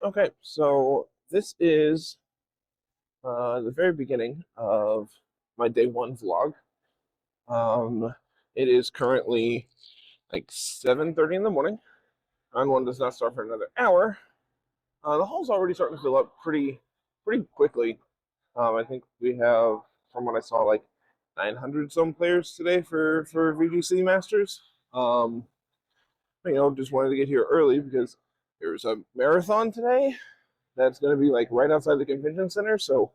Okay, so this is the very beginning of my day one vlog. Um, it is currently like 7:30 in the morning. And one does not start for another hour. The hall's already starting to fill up pretty quickly. I think we have, from what I saw, like 900 some players today for VGC Masters. Um, just wanted to get here early because there's a marathon today that's going to be like right outside the convention center. So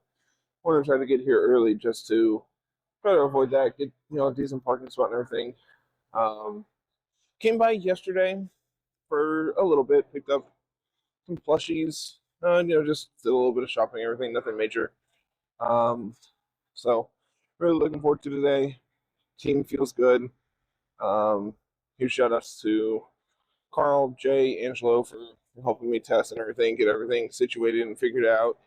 I want to try to get here early just to try to avoid that, get a decent parking spot and everything. Um, Came by yesterday for a little bit, picked up some plushies, just did a little bit of shopping, everything, nothing major. Um, so really looking forward to today. Team feels good. Um, Huge shout outs to Carl, Jay, Angelo for helping me test and everything, get everything situated and figured out.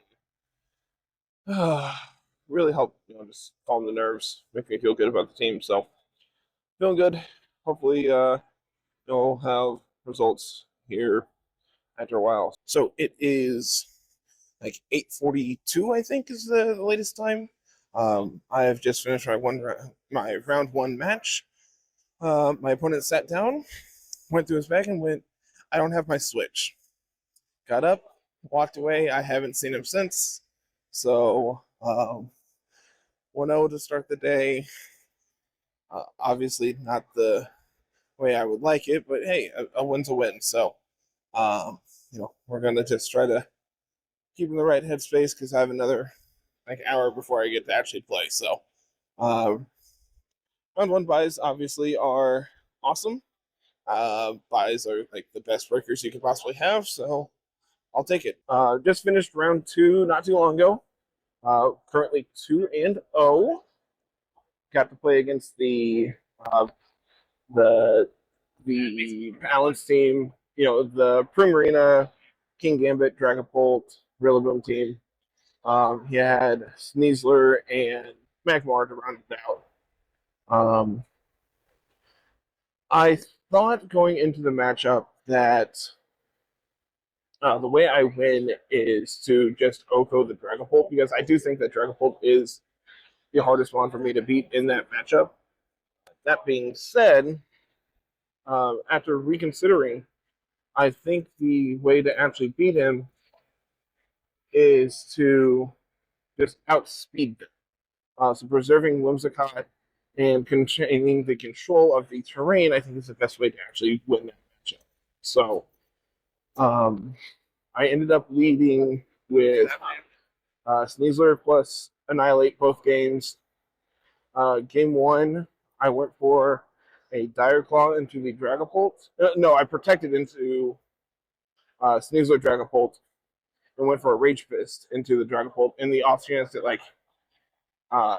Really help, just calm the nerves, make me feel good about the team. So feeling good. Hopefully, you'll have results here after a while. So it is like 8:42, I think, is the latest time. I have just finished my round one match. My opponent sat down, went through his bag, and went, "I don't have my Switch." Got up, walked away. I haven't seen him since. So 1-0 to start the day. Obviously, not the way I would like it, but hey, a win's a win. So, we're gonna just try to keep in the right headspace because I have another like hour before I get to actually play. So, uh, round one buys obviously are awesome. Buys are like the best breakers you could possibly have, so I'll take it. Just finished round two not too long ago. Currently 2-0. Got to play against uh, the the balance team, the Primarina, King Gambit, Dragapult, Rillaboom team. He had Sneasler and Magmar to round it out. Um, I thought going into the matchup that the way I win is to just OHKO the Dragapult because I do think that Dragapult is the hardest one for me to beat in that matchup. That being said, after reconsidering, I think the way to actually beat him is to just outspeed them. So preserving Whimsicott and containing the control of the terrain, I think is the best way to actually win that matchup. So I ended up leading with Sneasler plus Annihilate both games. Game one, I went for a Dire Claw into the Dragapult. No, I protected into Sneasler Dragapult and went for a Rage Fist into the Dragapult in the off chance that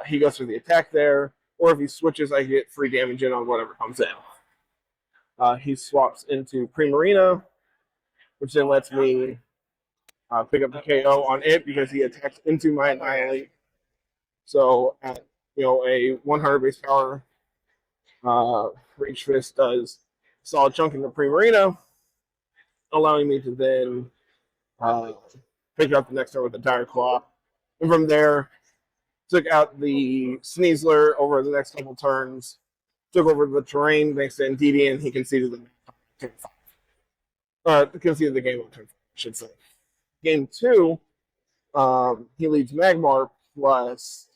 he goes for the attack there, or if he switches, I get free damage in on whatever comes in. He swaps into Primarina, which then lets me pick up the KO on it because he attacks into my Annihilate. So at a 100 base power, Rage Fist does a solid chunk in the Primarina, allowing me to then pick up the next turn with the Dire Claw. And from there, took out the Sneasler over the next couple turns, took over the terrain thanks to Ndidi, and he conceded the turn 5. Conceded the game on turn 5, I should say. Game 2, he leads Magmar plus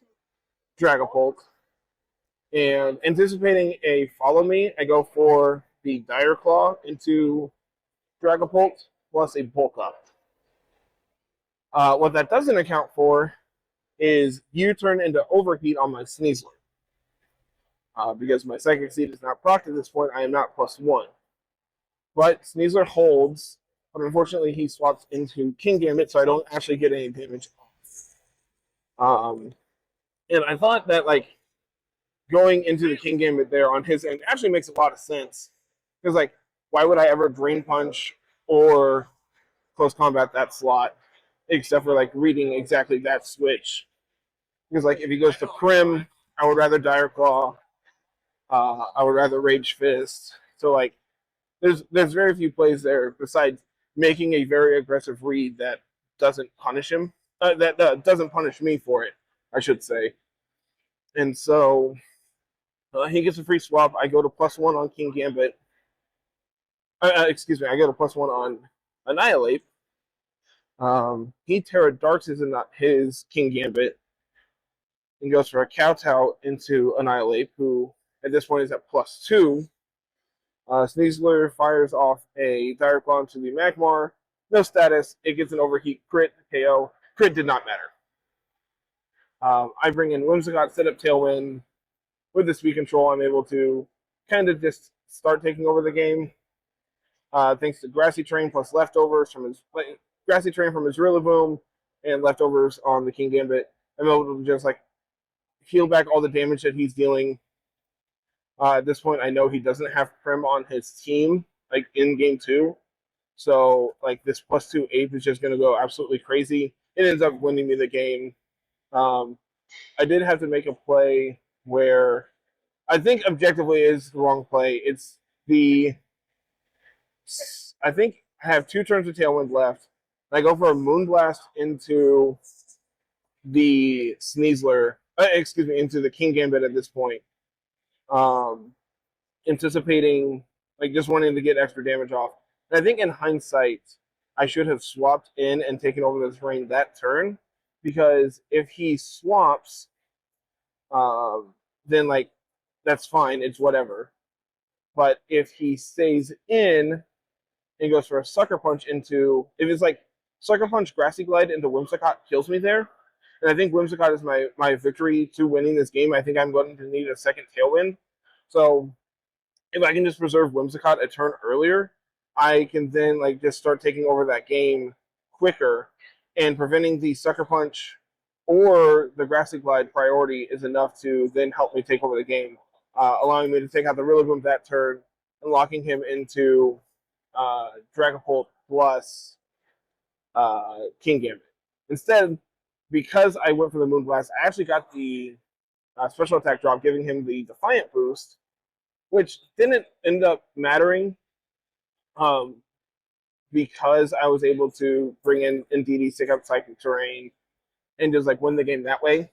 Dragapult. And anticipating a follow me, I go for the Dire Claw into Dragapult plus a Bulk Up. What that doesn't account for is U-turn into Overheat on my Sneasler. Because my Psychic Seed is not proc at this point, I am not +1. But Sneasler holds, but unfortunately he swaps into King Gambit, so I don't actually get any damage off. And I thought that going into the King Gambit there on his end actually makes a lot of sense. Because why would I ever Drain Punch or Close Combat that slot, except for reading exactly that switch? Because if he goes to Prim, I would rather Dire Claw. I would rather Rage Fist. So there's very few plays there besides making a very aggressive read that doesn't punish him. That doesn't punish me for it, I should say. And so he gets a free swap. I go to +1 on King Gambit. Excuse me, I go to +1 on Annihilate. He Terra Darks his King Gambit and goes for a Kowtow into Annihilate, who at this point is at +2. Sneasler fires off a Dire Claw to the Magmar. No status. It gets an overheat crit KO. Crit did not matter. I bring in Whimsicott, set up Tailwind. With the speed control, I'm able to kind of just start taking over the game. Thanks to Grassy Train plus leftovers from his Rillaboom and leftovers on the King Gambit, I'm able to just like heal back all the damage that he's dealing. At this point, I know he doesn't have Prim on his team, like in game 2. So, like, this +2 ape is just going to go absolutely crazy. It ends up winning me the game. I did have to make a play where I think objectively is the wrong play. It's I think I have 2 turns of Tailwind left. I go for a Moonblast into the Sneasler, into the King Gambit at this point. Anticipating, like, just wanting to get extra damage off. And I think in hindsight, I should have swapped in and taken over the terrain that turn, because if he swaps, then, like, that's fine, it's whatever. But if he stays in and goes for a Sucker Punch into, if it's like Sucker Punch, Grassy Glide into Whimsicott kills me there, and I think Whimsicott is my victory to winning this game. I think I'm going to need a second Tailwind. So if I can just preserve Whimsicott a turn earlier, I can then like just start taking over that game quicker, and preventing the Sucker Punch or the Grassy Glide priority is enough to then help me take over the game, allowing me to take out the Rillaboom that turn and locking him into Dragapult plus King Gambit. Instead, because I went for the Moonblast, I actually got the special attack drop, giving him the Defiant boost, which didn't end up mattering because I was able to bring in Indeedee, stick up Psychic Terrain, and just like win the game that way.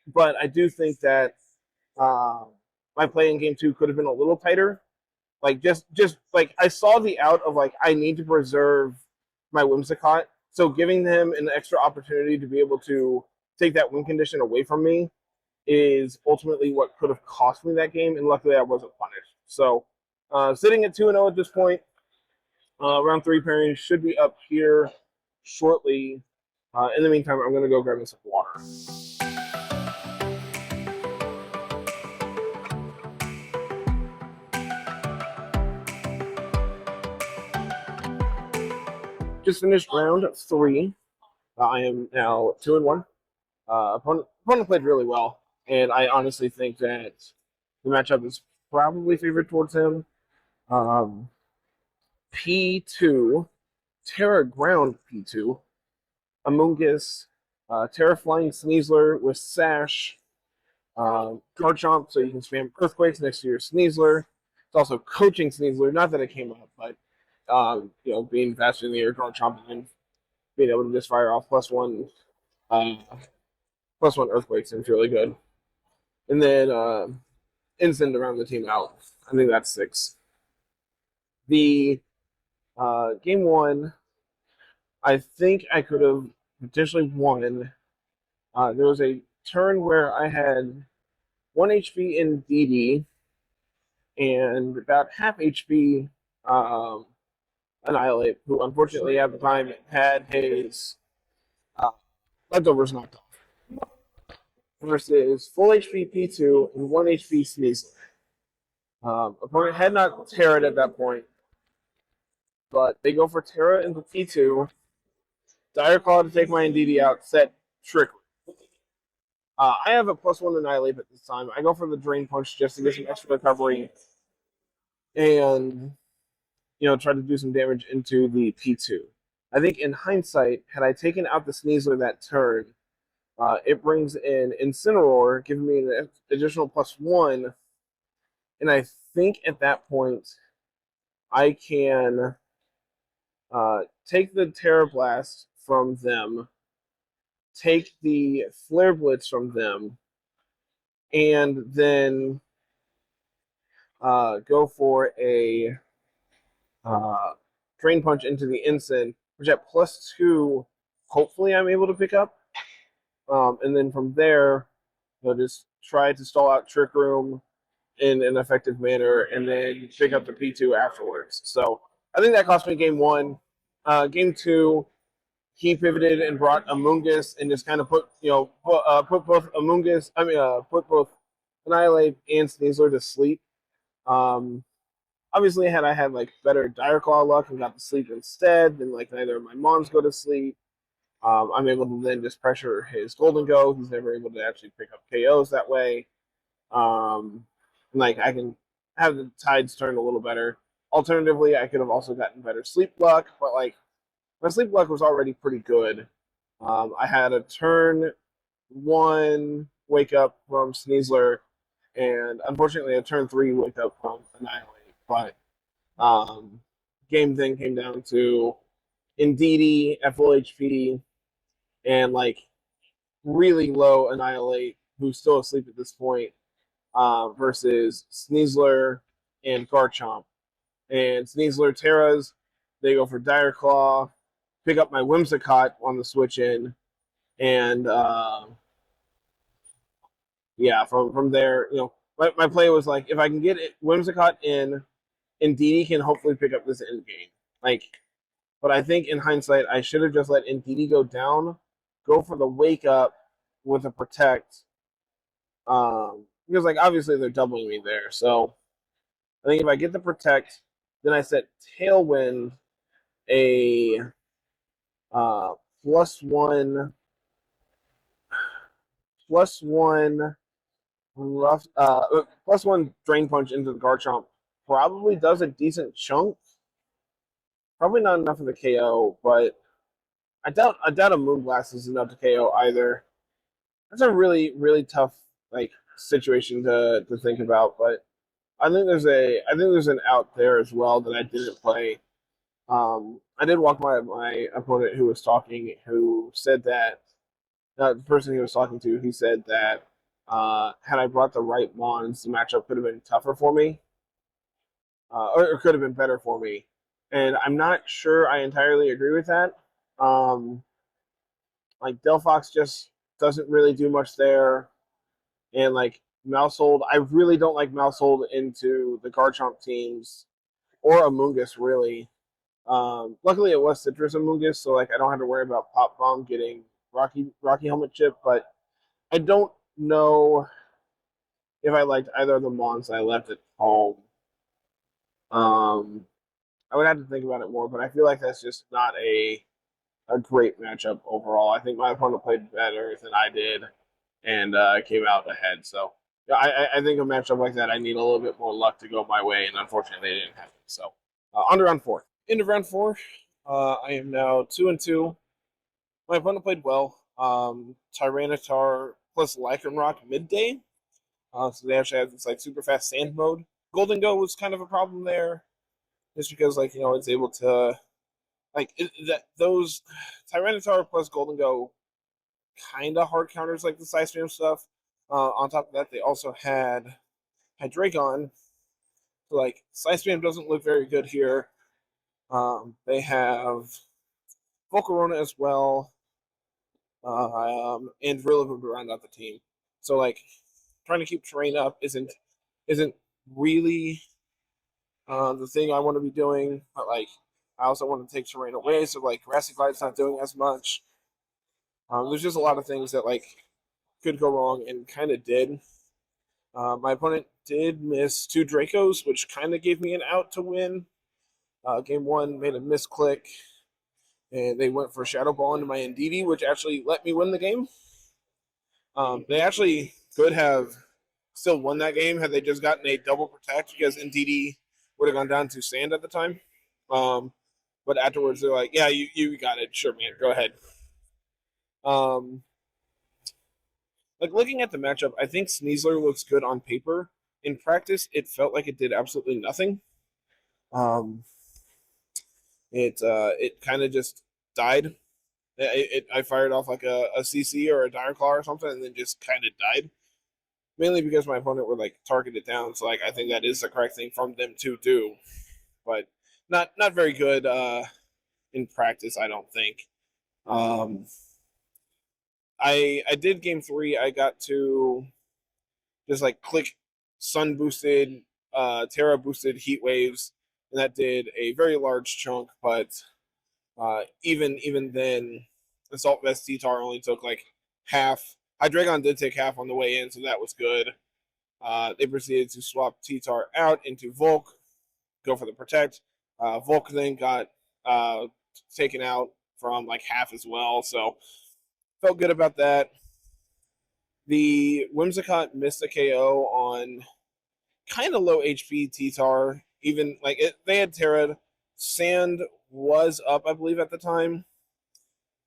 But I do think that my play in game 2 could have been a little tighter. Like just like I saw the out of like I need to preserve my Whimsicott, so giving them an extra opportunity to be able to take that win condition away from me is ultimately what could have cost me that game, and luckily I wasn't punished. So sitting at 2-0 at this point, round 3 pairing should be up here shortly. In the meantime, I'm going to go grab me some water. Just finished round 3. I am now 2-1. Opponent played really well, and I honestly think that the matchup is probably favored towards him. P2, Terra Ground P2, Amoonguss, Terra Flying Sneasler with Sash, Garchomp, so you can spam Earthquakes next to your Sneasler. It's also Coaching Sneasler, not that it came up, but being faster in the air, Garchomp, and then being able to just fire off +1 Earthquake seems really good. And then instant around the team out. I think that's 6. The game 1, I think I could have potentially won. There was a turn where I had 1 HP in DD and about half HP Annihilate, who unfortunately at the time had his leftovers knocked off. Versus full HP P2 and 1 HP Sneasler. Opponent had not Terra at that point, but they go for Terra into P2. Dire Claw to take my Indeedee out, set Trickery. I have a +1 Annihilate at this time. I go for the Drain Punch just to get some extra recovery and try to do some damage into the P2. I think in hindsight, had I taken out the Sneasler that turn, it brings in Incineroar, giving me an additional +1, and I think at that point I can take the Terra Blast from them, take the Flare Blitz from them, and then go for a uh, Drain Punch into the Ensign, which at +2, hopefully I'm able to pick up. And then from there, just try to stall out Trick Room in an effective manner, and then pick up the P2 afterwards. So I think that cost me game 1. Game 2, he pivoted and brought Amoonguss and just kind of put both put both Annihilate and Sneasler to sleep. Obviously, had I had like better Dire Claw luck and got to sleep instead, then like neither of my Mons go to sleep. I'm able to then just pressure his Golden Go. He's never able to actually pick up KOs that way. Like I can have the tides turn a little better. Alternatively, I could have also gotten better sleep luck, but like my sleep luck was already pretty good. I had a turn 1 wake up from Sneasler, and unfortunately a turn 3 wake up from Annihilate. But game then came down to Indeedee at full HP and like really low Annihilate, who's still asleep at this point, versus Sneasler and Garchomp. And Sneasler Terras, they go for Dire Claw, pick up my Whimsicott on the switch in, and yeah, from there, my play was like, if I can get Whimsicott in, Indeedee can hopefully pick up this end game. Like, but I think in hindsight, I should have just let Indeedee go down, go for the wake up with a protect, because like obviously they're doubling me there. So I think if I get the protect, then I set Tailwind a +1 +1 rough +1 Drain Punch into the Garchomp probably does a decent chunk. Probably not enough of the KO, but I doubt a Moonblast is enough to KO either. That's a really, really tough like situation to think about, but I think there's an out there as well that I didn't play. I did walk by my opponent who was talking, who said that the person he was talking to, he said that had I brought the right Mons, the matchup could have been tougher for me, or could have been better for me. And I'm not sure I entirely agree with that. Like Delphox just doesn't really do much there, and like maushold, I really don't like maushold into the Garchomp teams or Amoonguss really. Luckily, it was Citrus Amoonguss, so like I don't have to worry about Pop Bomb getting Rocky Helmet Chip. But I don't know if I liked either of the Mons I left at home. I would have to think about it more, but I feel like that's just not a great matchup overall. I think my opponent played better than I did and came out ahead. So yeah, I think a matchup like that, I need a little bit more luck to go my way, and unfortunately, it didn't happen. So on to round 4. Into round 4, I am now 2-2. My opponent played well. Tyranitar plus Lycanroc midday. So they actually had this like super fast sand mode. Golden Go was kind of a problem there, just because like it's able to those Tyranitar plus Golden Go kind of hard counters like the Side Spam stuff. On top of that, they also had hydreigon. So like Side Spam doesn't look very good here. They have Volcarona as well, and Rillaboom to round out the team. So like trying to keep terrain up isn't really the thing I want to be doing, but like I also want to take terrain away, so like Grassy Glide's not doing as much. There's just a lot of things that like could go wrong and kind of did. My opponent did miss 2 Dracos, which kind of gave me an out to win. Game 1 made a misclick, and they went for Shadow Ball into my Indeedee, which actually let me win the game. They actually could have still won that game had they just gotten a double protect, because Indeedee would have gone down to sand at the time. But afterwards, they're like, yeah, you got it. Sure, man. Go ahead. Like looking at the matchup, I think Sneasler looks good on paper. In practice, it felt like it did absolutely nothing. It kind of just died. I fired off like a CC or a dire claw or something, and then just kind of died. Mainly because my opponent would like target it down. So like I think that is the correct thing from them to do, but not very good in practice. I don't think. Um, I did game 3. I got to just like click sun boosted, Terra boosted heat waves, and that did a very large chunk. But even then, Assault Vest T-Tar only took like half. Hydreigon did take half on the way in, so that was good. They proceeded to swap T-Tar out into Volk, go for the Protect. Volk then got taken out from like half as well, so felt good about that. The Whimsicott missed a KO on kind of low HP T-Tar. Even like they had Terra. Sand was up, I believe, at the time.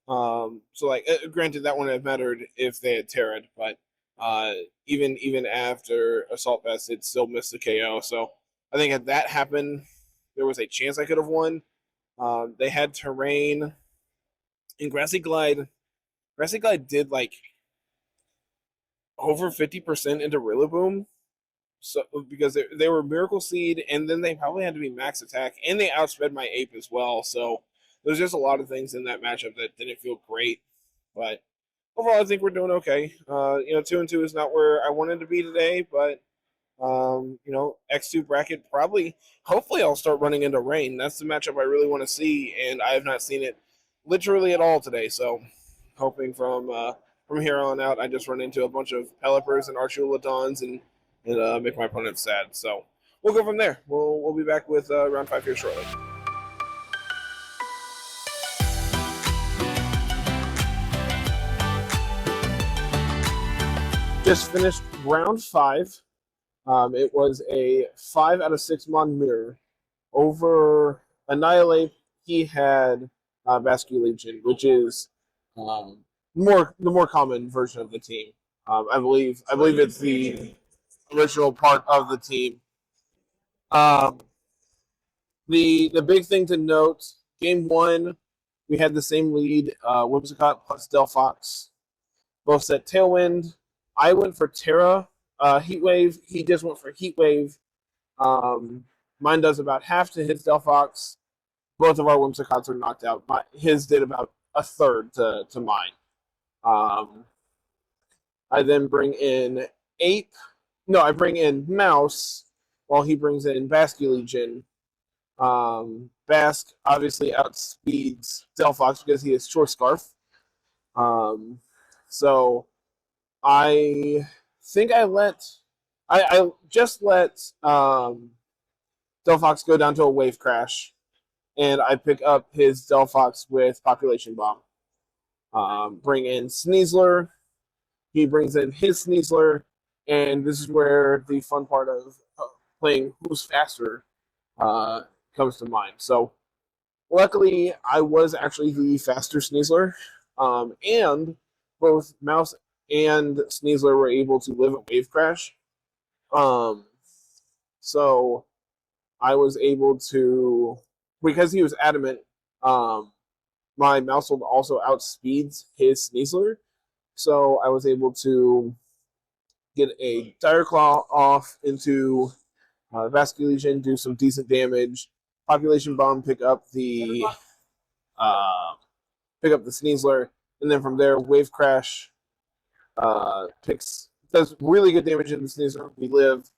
So like, granted, that wouldn't have mattered if they had Terran, but even after Assault Vest, it still missed the KO. So I think had that happened, there was a chance I could have won. They had terrain, and Grassy Glide. Grassy Glide did like over 50% into Rillaboom. So because they were Miracle Seed, and then they probably had to be max attack, and they outsped my Ape as well. So there's just a lot of things in that matchup that didn't feel great. But overall, I think we're doing okay. 2-2 is not where I wanted to be today, but X2 bracket probably. Hopefully, I'll start running into rain. That's the matchup I really want to see, and I have not seen it literally at all today. So hoping from here on out, I just run into a bunch of pelippers and archaludons and make my opponent sad. So we'll go from there. We'll be back with round 5 here shortly. Just finished round 5. It was a 5 out of 6 Mon Mirror. Over Annihilate, he had Vasculegion, which is the more common version of the team. I believe it's the original part of the team. The big thing to note, game 1, we had the same lead, Whimsicott plus Delphox. Both set Tailwind. I went for Terra Heat Wave. He just went for Heat Wave. Mine does about half to his Delphox. Both of our Whimsicotts are knocked out. His did about a third to mine. I then bring in Ape. No, I bring in Mouse while he brings in Vasculegion. Bask obviously outspeeds Delphox because he is Short Scarf. So I think I just let Delphox go down to a wave crash, and I pick up his Delphox with Population Bomb. Bring in Sneasler. He brings in his Sneasler, and this is where the fun part of playing Who's Faster comes to mind. So luckily, I was actually the faster Sneasler, and both Mouse and Sneasler were able to live a wave crash. So I was able to, because he was adamant, my Maushold also outspeeds his Sneasler. So I was able to get a Dire Claw off into Vasculegion, do some decent damage. Population Bomb, pick up the Sneasler, and then from there, Wave Crash does really good damage in the Sneasler. We live,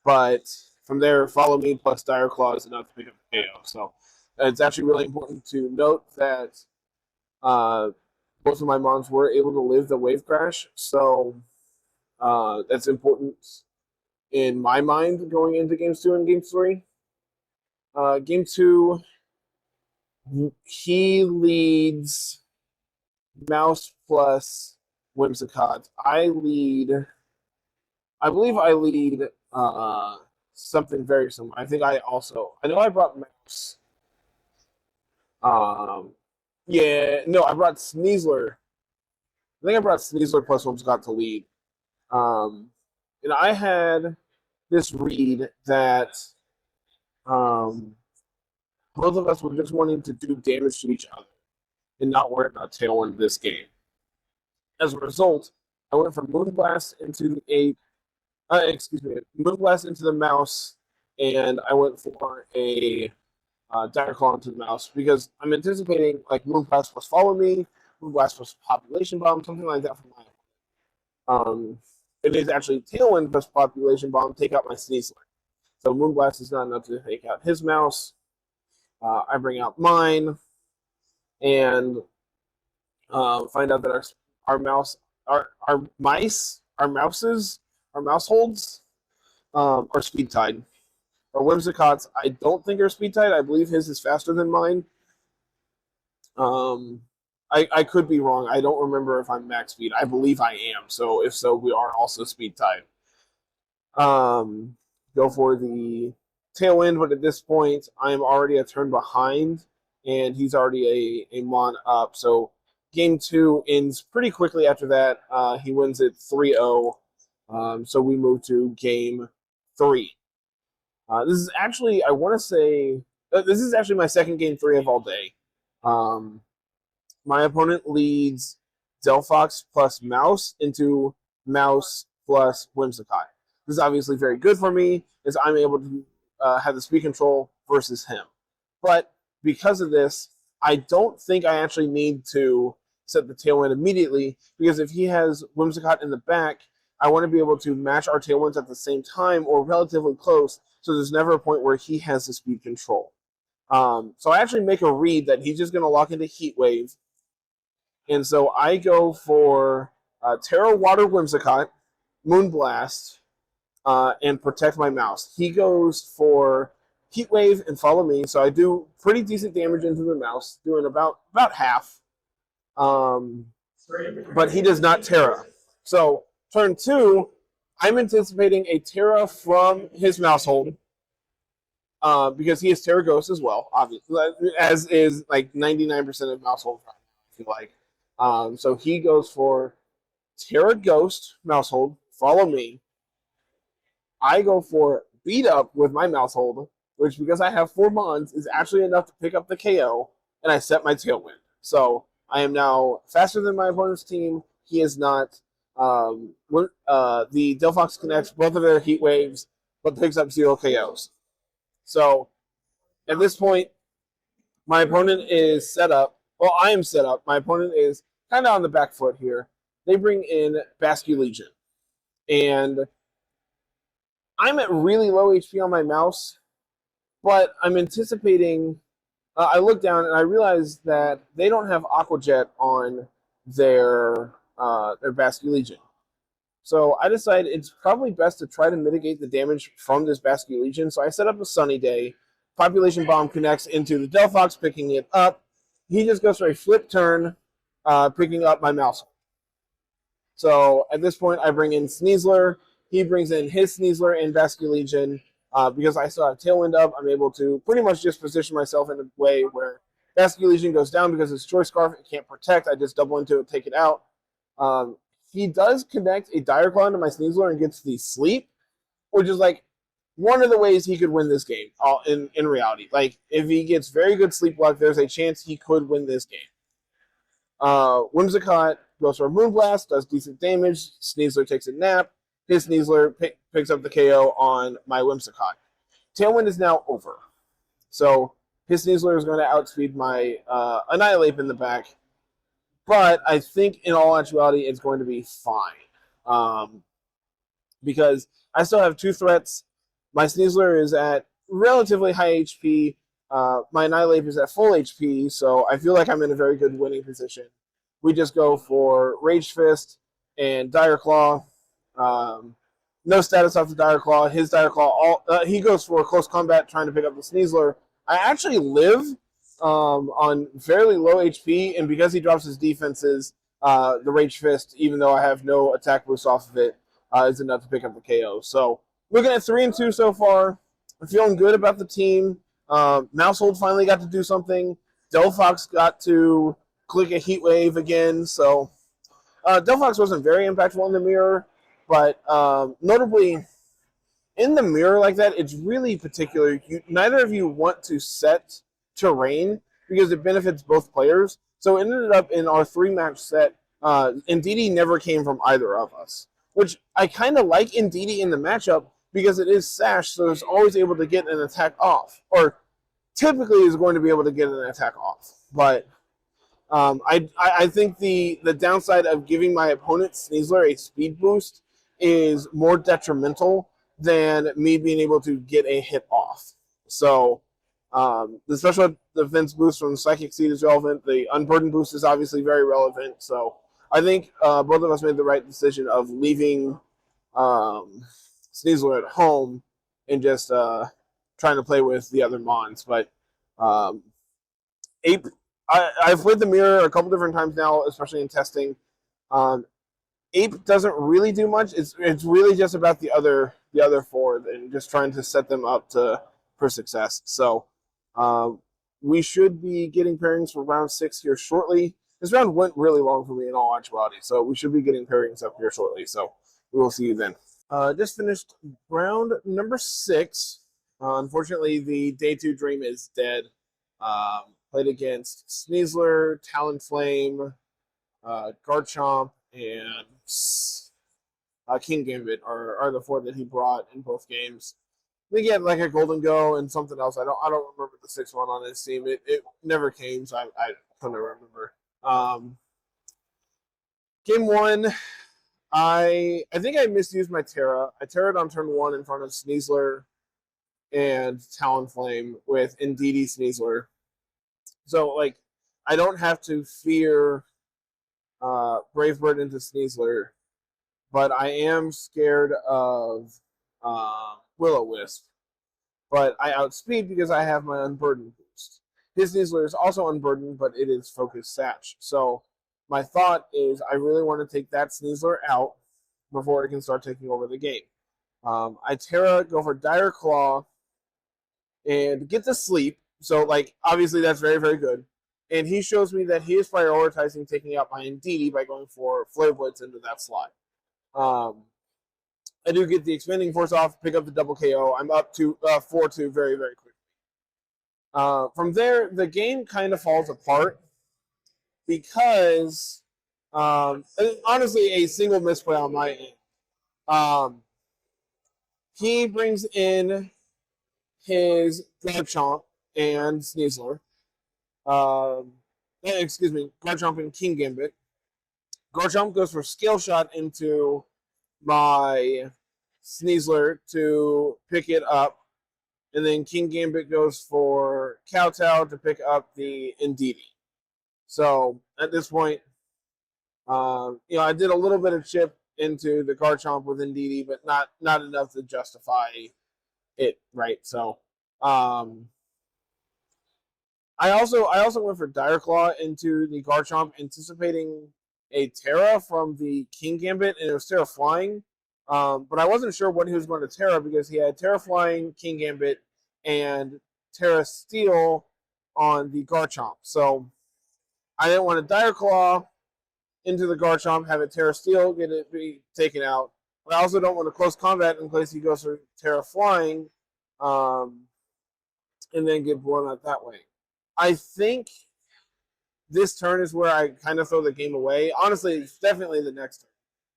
but from there, Follow Me plus Dire Claw is enough to pick up the KO. So it's actually really important to note that both of my mons were able to live the Wave Crash. So that's important in my mind going into games 2 and game 3. Game 2, he leads Mouse plus Whimsicott. I believe I lead something very similar. I know I brought Mouse. I brought Sneasler. I think I brought Sneasler plus Whimsicott to lead. And I had this read that both of us were just wanting to do damage to each other and not worry about Tailwind this game. As a result, I went from Moonblast into Moonblast into the mouse, and I went for a Dire Claw into the mouse because I'm anticipating like Moonblast plus Follow Me, Moonblast plus Population Bomb, something like that for my it is actually Tailwind plus Population Bomb, take out my Sneasler. So Moonblast is not enough to take out his mouse. I bring out mine and find out that our mouse, our mice, our mouses, our mouseholds are speed tied. Our Whimsicots, I don't think are speed tied. I believe his is faster than mine. I could be wrong. I don't remember if I'm max speed. I believe I am. So if so, we are also speed tied. Go for the Tailwind, but at this point, I'm already a turn behind, and he's already a mon up. So game 2 ends pretty quickly after that. He wins it 3-0. So we move to game 3. This is actually, I want to say, this is actually my second game 3 of all day. My opponent leads Delphox plus Mouse into Mouse plus Whimsicott. This is obviously very good for me, as I'm able to have the speed control versus him. But because of this, I don't think I actually need to set the Tailwind immediately, because if he has Whimsicott in the back, I want to be able to match our Tailwinds at the same time or relatively close, so there's never a point where he has the speed control. So I actually make a read that he's just going to lock into Heat Wave. And so I go for Terra Water Whimsicott, Moonblast, and protect my mouse. He goes for Heat Wave and Follow Me, so I do pretty decent damage into the mouse, doing about half. But he does not Terra. So turn 2, I'm anticipating a Terra from his Maushold, because he has Terra Ghost as well, obviously, as is like 99% of Maushold, I feel like. So he goes for Terra Ghost, Maushold, Follow Me. I go for Beat Up with my Maushold, which, because I have 4 Mons, is actually enough to pick up the KO, and I set my Tailwind. So I am now faster than my opponent's team. He is not. The Delphox connects both of their Heat Waves, but picks up 0 KOs. So at this point, my opponent is set up. Well, I am set up. My opponent is kind of on the back foot here. They bring in Basculegion. And I'm at really low HP on my mouse, but I'm anticipating. I look down and I realize that they don't have Aqua Jet on their Basculegion. So I decide it's probably best to try to mitigate the damage from this Basculegion. So I set up a Sunny Day. Population Bomb connects into the Delphox, picking it up. He just goes for a flip turn, picking up my mouse. So at this point, I bring in Sneasler. He brings in his Sneasler and Basculegion. Because I still have Tailwind up, I'm able to pretty much just position myself in a way where Basculegion goes down because it's Choice Scarf. It can't protect. I just double into it, take it out. He does connect a Dire Claw into my Sneasler and gets the sleep, which is like one of the ways he could win this game in reality. Like, if he gets very good sleep luck, there's a chance he could win this game. Whimsicott goes for a Moonblast, does decent damage. Sneasler takes a nap. His Sneasler picks up the KO on my Whimsicott. Tailwind is now over. So his Sneasler is going to outspeed my Annihilate in the back. But I think in all actuality, it's going to be fine. Because I still have 2 threats. My Sneasler is at relatively high HP. My Annihilate is at full HP, so I feel like I'm in a very good winning position. We just go for Rage Fist and Dire Claw. No status off the Dire Claw. His Dire Claw, he goes for close combat, trying to pick up the Sneasler. I actually live on fairly low HP, and because he drops his defenses, the Rage Fist, even though I have no attack boost off of it, is enough to pick up the KO. So looking at 3-2 so far. I'm feeling good about the team. Maushold finally got to do something. Delphox got to click a Heat Wave again. So Delphox wasn't very impactful in the mirror, but notably in the mirror like that, it's really particular. Neither of you want to set terrain because it benefits both players. So it ended up in our 3-match set. Indeedee never came from either of us, which I kind of like Indeedee in the matchup because it is Sash, so it's always able to get an attack off, or typically is going to be able to get an attack off. But I think the downside of giving my opponent Sneasler a speed boost is more detrimental than me being able to get a hit off. So the special defense boost from Psychic Seed is relevant. The Unburden boost is obviously very relevant. So I think both of us made the right decision of leaving Sneasler at home and just trying to play with the other Mons. But Ape, I've played the mirror a couple different times now, especially in testing. Ape doesn't really do much. It's really just about the other 4 and just trying to set them up for success. So we should be getting pairings for round 6 here shortly. This round went really long for me in all actuality, so we should be getting pairings up here shortly. So we will see you then. Just finished round number 6. Unfortunately, the day 2 dream is dead. Played against Sneasler, Talonflame, Garchomp, and King Gambit are the 4 that he brought in both games. I think he had like a Golden Go and something else. I don't remember the 6th one on his team. It never came, so I couldn't remember. Game 1, I think I misused my Terra. I Terra'd on turn 1 in front of Sneasler and Talonflame with Indeedee Sneasler. So like I don't have to fear Brave Bird into Sneasler, but I am scared of Will-O-Wisp. But I outspeed because I have my Unburden boost. His Sneasler is also unburdened, but it is Focus Satch. So my thought is I really want to take that Sneasler out before it can start taking over the game. I Terra, go for Dire Claw, and get to sleep. So, like, obviously that's very, very good. And he shows me that he is prioritizing taking out my Indeedee by going for Flare Blitz into that slot. I do get the Expanding Force off, pick up the double KO. I'm up to 4-2 very, very quickly. From there, the game kind of falls apart because, honestly, a single misplay on my end. He brings in his Garchomp and Sneasler. Garchomp and King Gambit. Garchomp goes for Scale Shot into my Sneasler to pick it up. And then King Gambit goes for Kowtow to pick up the Indeedee. So at this point, I did a little bit of chip into the Garchomp with Indeedee, but not enough to justify it, right? So I also went for Dire Claw into the Garchomp, anticipating a Terra from the King Gambit, and it was Terra Flying. But I wasn't sure what he was going to Terra because he had Terra Flying, King Gambit, and Terra Steel on the Garchomp. So I didn't want to Dire Claw into the Garchomp, have it Terra Steel, get it be taken out. But I also don't want to close combat in case he goes for Terra Flying, and then get blown out that way. I think this turn is where I kind of throw the game away. Honestly, it's definitely the next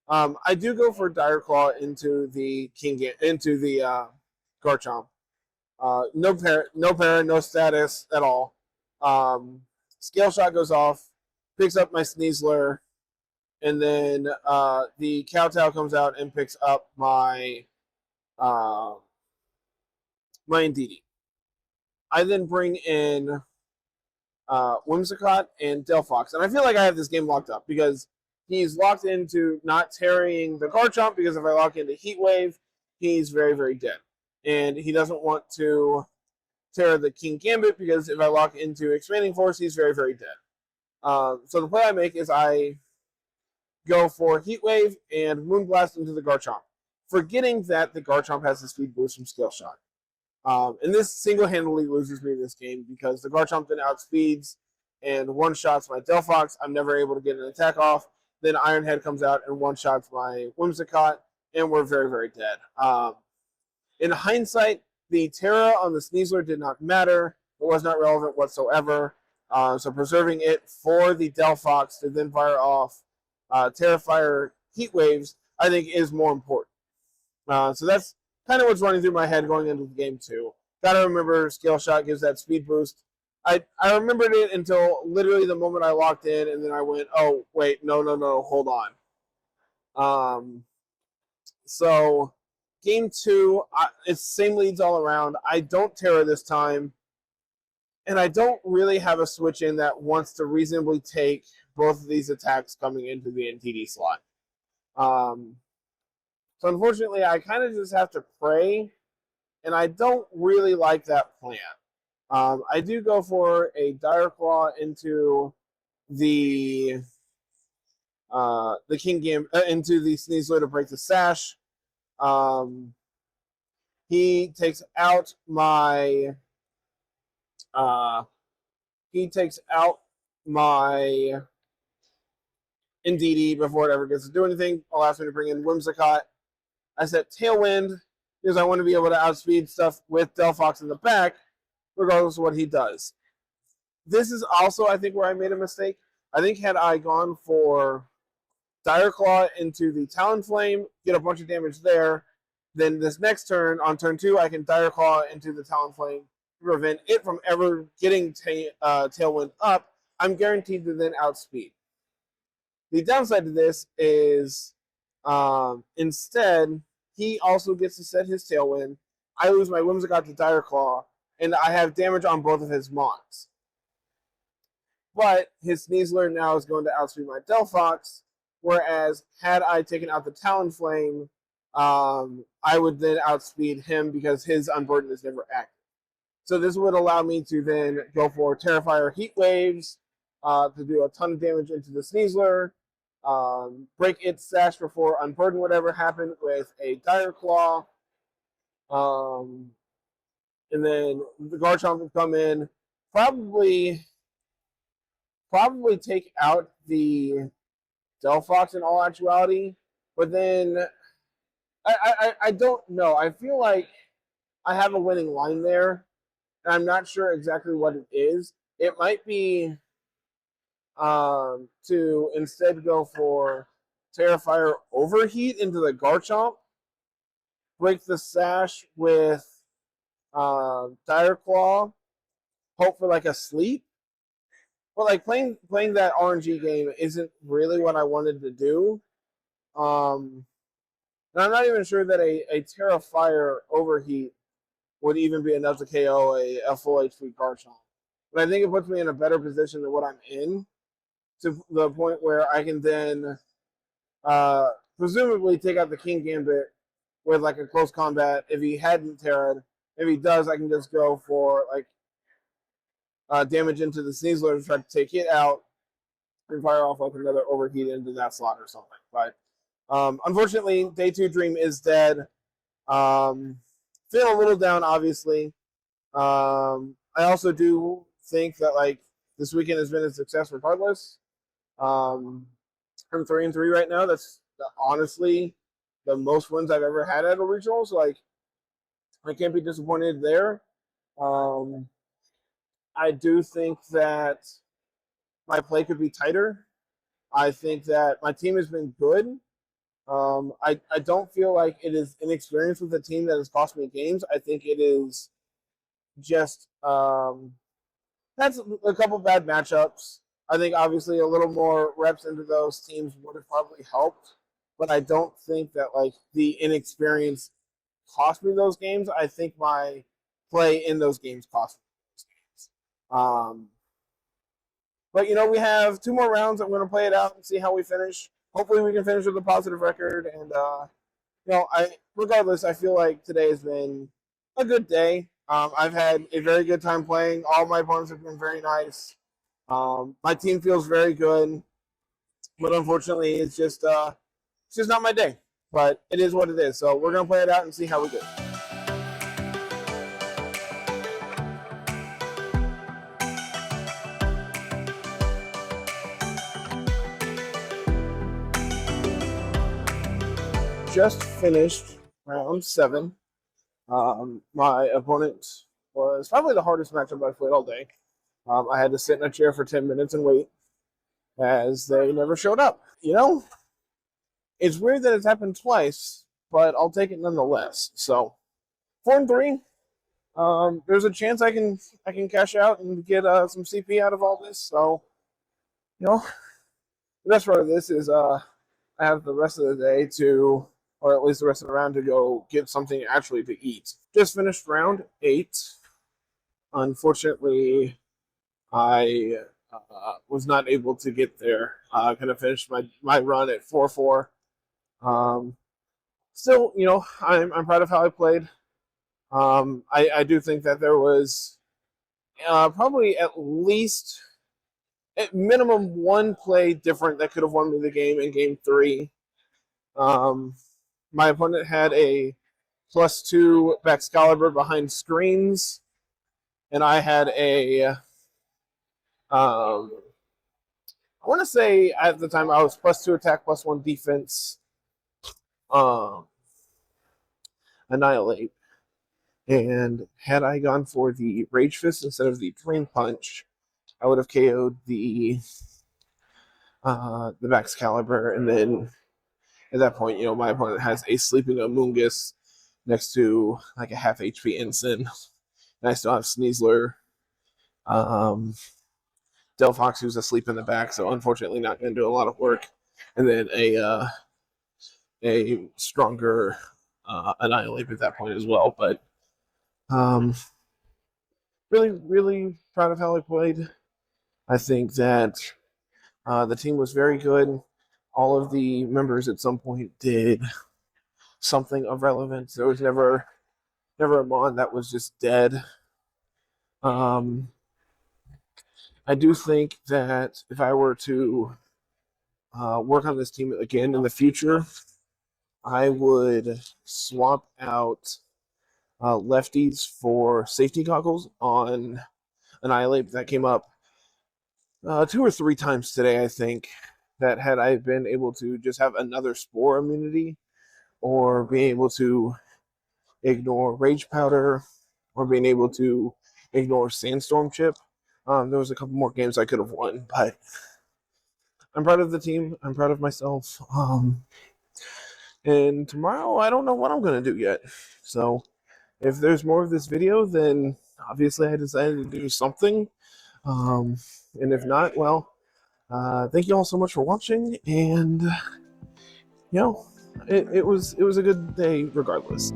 turn. I do go for Dire Claw into the Garchomp. No parent, no status at all. Scale Shot goes off, picks up my Sneasler, and then the Kowtow comes out and picks up my Indeedee. I then bring in Whimsicott and Delphox. And I feel like I have this game locked up because he's locked into not tearing the Garchomp because if I lock into Heat Wave, he's very, very dead. And he doesn't want to tear the King Gambit because if I lock into Expanding Force, he's very, very dead. So the play I make is I go for Heat Wave and Moonblast into the Garchomp, forgetting that the Garchomp has the speed boost from Scale Shot. And this single-handedly loses me this game because the Garchomp then outspeeds and one-shots my Delphox. I'm never able to get an attack off. Then Ironhead comes out and one-shots my Whimsicott, and we're very, very dead. In hindsight, the Terra on the Sneasler did not matter It was not relevant whatsoever. So preserving it for the delphox to then fire off Terrifier heat waves, I think, is more important. So that's kind of what's running through my head going into the game too. Gotta remember, Scale Shot gives that speed boost. I remembered it until literally the moment I locked in, and then I went, oh wait, no, hold on. So game 2, it's same leads all around. I don't Terra this time, and I don't really have a switch in that wants to reasonably take both of these attacks coming into the NTD slot. So unfortunately, I kind of just have to pray, and I don't really like that plan. I do go for a Dire Claw into the King into the Sneasler to break the sash. He takes out my NDD before it ever gets to do anything. Allows me to bring in Whimsicott. I set Tailwind because I want to be able to outspeed stuff with Delphox in the back, regardless of what he does. This is also, I think, where I made a mistake. I think had I gone for Dire Claw into the Talonflame, get a bunch of damage there, then this next turn, on turn 2, I can Dire Claw into the Talonflame to prevent it from ever getting Tailwind up. I'm guaranteed to then outspeed. The downside to this is instead, he also gets to set his Tailwind. I lose my Whimsicott to Dire Claw, and I have damage on both of his Mons. But his Sneasler now is going to outspeed my Delphox, whereas had I taken out the Talonflame, I would then outspeed him because his Unburden is never active. So this would allow me to then go for Terrifier Heat Waves to do a ton of damage into the Sneasler, break its sash before Unburden would ever happen with a Dire Claw, and then the Garchomp would come in, probably take out the Delphox in all actuality, but then I don't know. I feel like I have a winning line there, and I'm not sure exactly what it is. It might be to instead go for Terrifier Overheat into the Garchomp, break the sash with Dire Claw, hope for like a sleep. But like playing that RNG game isn't really what I wanted to do. And I'm not even sure that a Terrifier Overheat would even be enough to KO a full HP Garchomp. But I think it puts me in a better position than what I'm in, to the point where I can then presumably take out the King Gambit with like a close combat if he hadn't Terra'd. If he does, I can just go for like damage into the Sneasler to try to take it out and fire off like another Overheat into that slot or something. But unfortunately, Day 2 Dream is dead. Feel a little down, obviously. I also do think that like this weekend has been a success regardless. I'm 3-3 right now. That's honestly the most wins I've ever had at a regional. So like, I can't be disappointed there. I do think that my play could be tighter. I think that my team has been good. I don't feel like it is inexperience with a team that has cost me games. I think it is just that's a couple bad matchups. I think obviously a little more reps into those teams would have probably helped, but I don't think that like the inexperience cost me those games. I think my play in those games cost me those games. But you know, we have 2 more rounds. I'm going to play it out and see how we finish. Hopefully, we can finish with a positive record. And you know, regardless, I feel like today has been a good day. I've had a very good time playing. All my opponents have been very nice. My team feels very good, but unfortunately, it's just not my day. But it is what it is. So we're gonna play it out and see how we do. Just finished round 7. My opponent was probably the hardest matchup I've played all day. I had to sit in a chair for 10 minutes and wait as they never showed up. You know, it's weird that it's happened twice, but I'll take it nonetheless. So 4-3. There's a chance I can cash out and get some CP out of all this. So, you know, the best part of this is I have the rest of the day to, or at least the rest of the round, to go get something actually to eat. Just finished round 8. Unfortunately, I was not able to get there. I kind of finished my run at 4-4. Still, you know, I'm proud of how I played. I do think that there was probably at minimum one play different that could have won me the game in game 3. My opponent had a +2 Baxcalibur behind screens, and I had I want to say at the time I was +2 attack, +1 defense, Annihilate. And had I gone for the Rage Fist instead of the Drain Punch, I would have KO'd the Baxcalibur, and then at that point, you know, my opponent has a sleeping Amoonguss next to like a half HP Ensign, and I still have Sneasler, delphox, who's asleep in the back, so unfortunately not going to do a lot of work, and then a stronger Annihilate at that point as well. But really, really proud of how I played. I think that the team was very good. All of the members at some point did something of relevance. There was never a Mon that was just dead. I do think that if I were to work on this team again in the future, I would swap out lefties for safety goggles on Annihilate. That came up 2 or 3 times today, I think, that had I been able to just have another Spore immunity, or being able to ignore Rage Powder, or being able to ignore Sandstorm Chip, there was a couple more games I could have won. But I'm proud of the team. I'm proud of myself. And tomorrow, I don't know what I'm going to do yet. So if there's more of this video, then obviously I decided to do something. And if not, well, thank you all so much for watching, and you know, it was a good day regardless.